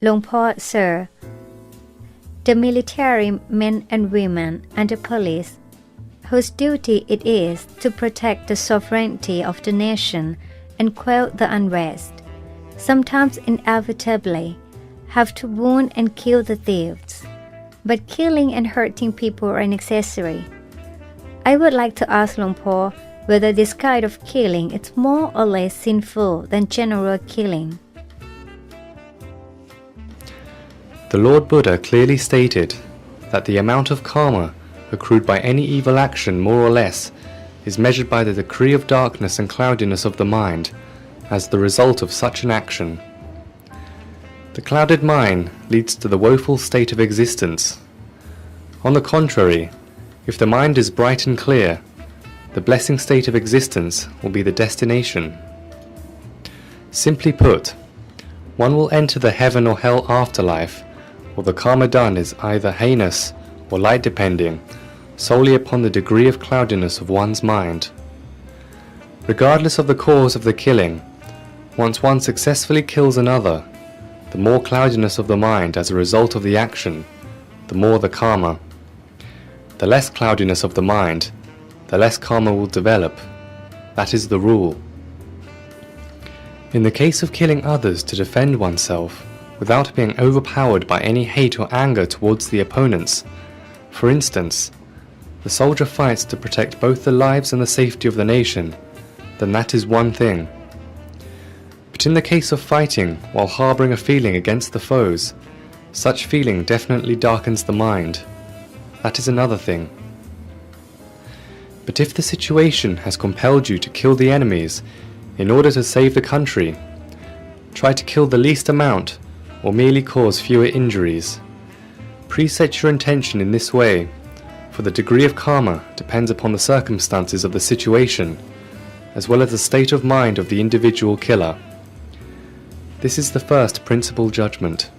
Long Paul, Sir, the military men and women and the police, whose duty it is to protect the sovereignty of the nation and quell the unrest, sometimes inevitably have to wound and kill the thieves. But killing and hurting people are an accessory. I would like to ask Long Paul whether this kind of killing is more or less sinful than general killing. The Lord Buddha clearly stated that the amount of karma accrued by any evil action more or less is measured by the degree of darkness and cloudiness of the mind as the result of such an action. The clouded mind leads to the woeful state of existence. On the contrary, if the mind is bright and clear, the blessing state of existence will be the destination. Simply put, one will enter the heaven or hell afterlife, or the karma done is either heinous or light depending solely upon the degree of cloudiness of one's mind. Regardless of the cause of the killing, once one successfully kills another, the more cloudiness of the mind as a result of the action, the more the karma. The less cloudiness of the mind, the less karma will develop. That is the rule. In the case of killing others to defend oneself, without being overpowered by any hate or anger towards the opponents, for instance, the soldier fights to protect both the lives and the safety of the nation, then that is one thing. But in the case of fighting while harboring a feeling against the foes, such feeling definitely darkens the mind. That is another thing. But if the situation has compelled you to kill the enemies in order to save the country, try to kill the least amount or merely cause fewer injuries. Preset your intention in this way, for the degree of karma depends upon the circumstances of the situation, as well as the state of mind of the individual killer. This is the first principal judgment.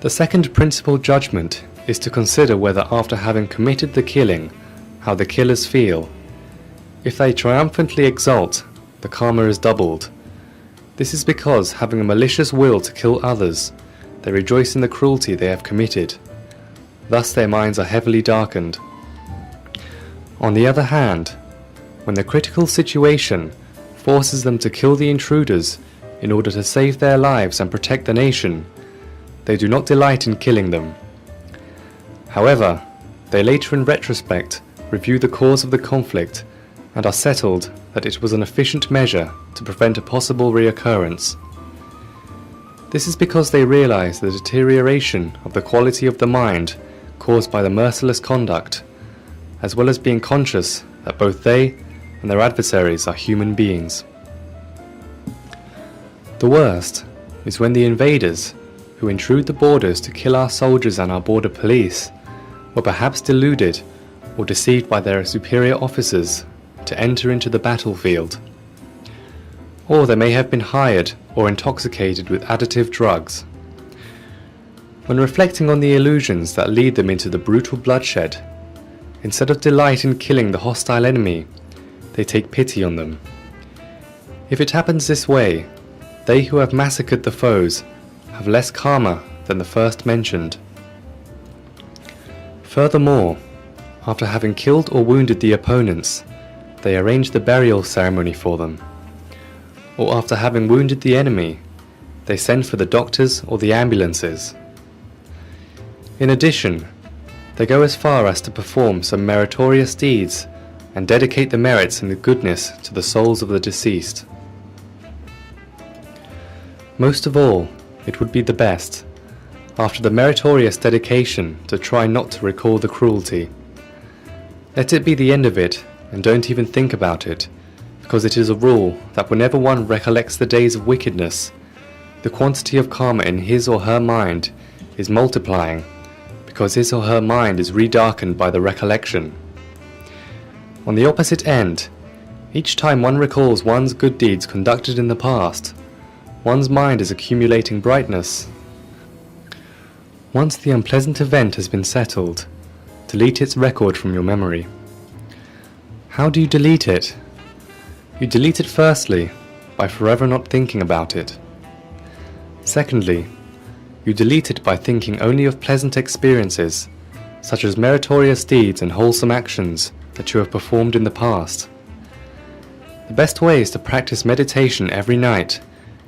The second principal judgment is to consider whether after having committed the killing, how the killers feel. If they triumphantly exult, the karma is doubled. This is because, having a malicious will to kill others, they rejoice in the cruelty they have committed. Thus their minds are heavily darkened. On the other hand, when the critical situation forces them to kill the intruders in order to save their lives and protect the nation, they do not delight in killing them. However, they later in retrospect review the cause of the conflict and are settled that it was an efficient measure to prevent a possible reoccurrence. This is because they realize the deterioration of the quality of the mind caused by the merciless conduct, as well as being conscious that both they and their adversaries are human beings. The worst is when the invaders, who intrude the borders to kill our soldiers and our border police, were perhaps deluded or deceived by their superior officers to enter into the battlefield. Or they may have been hired or intoxicated with additive drugs. When reflecting on the illusions that lead them into the brutal bloodshed, instead of delight in killing the hostile enemy, they take pity on them. If it happens this way, they who have massacred the foes have less karma than the first mentioned. Furthermore, after having killed or wounded the opponents, they arrange the burial ceremony for them. Or after having wounded the enemy, they send for the doctors or the ambulances. In addition, they go as far as to perform some meritorious deeds and dedicate the merits and the goodness to the souls of the deceased. Most of all, it would be the best, after the meritorious dedication, to try not to recall the cruelty. Let it be the end of it, and don't even think about it, because it is a rule that whenever one recollects the days of wickedness, the quantity of karma in his or her mind is multiplying, because his or her mind is redarkened by the recollection. On the opposite end, each time one recalls one's good deeds conducted in the past, one's mind is accumulating brightness. Once the unpleasant event has been settled, delete its record from your memory. How do you delete it? You delete it firstly by forever not thinking about it. Secondly, you delete it by thinking only of pleasant experiences, such as meritorious deeds and wholesome actions that you have performed in the past. The best way is to practice meditation every night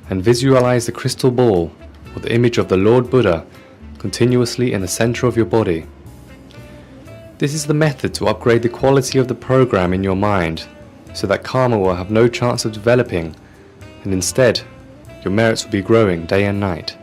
and visualize the crystal ball or the image of the Lord Buddha continuously in the center of your body. This is the method to upgrade the quality of the program in your mind so that karma will have no chance of developing, and instead, your merits will be growing day and night.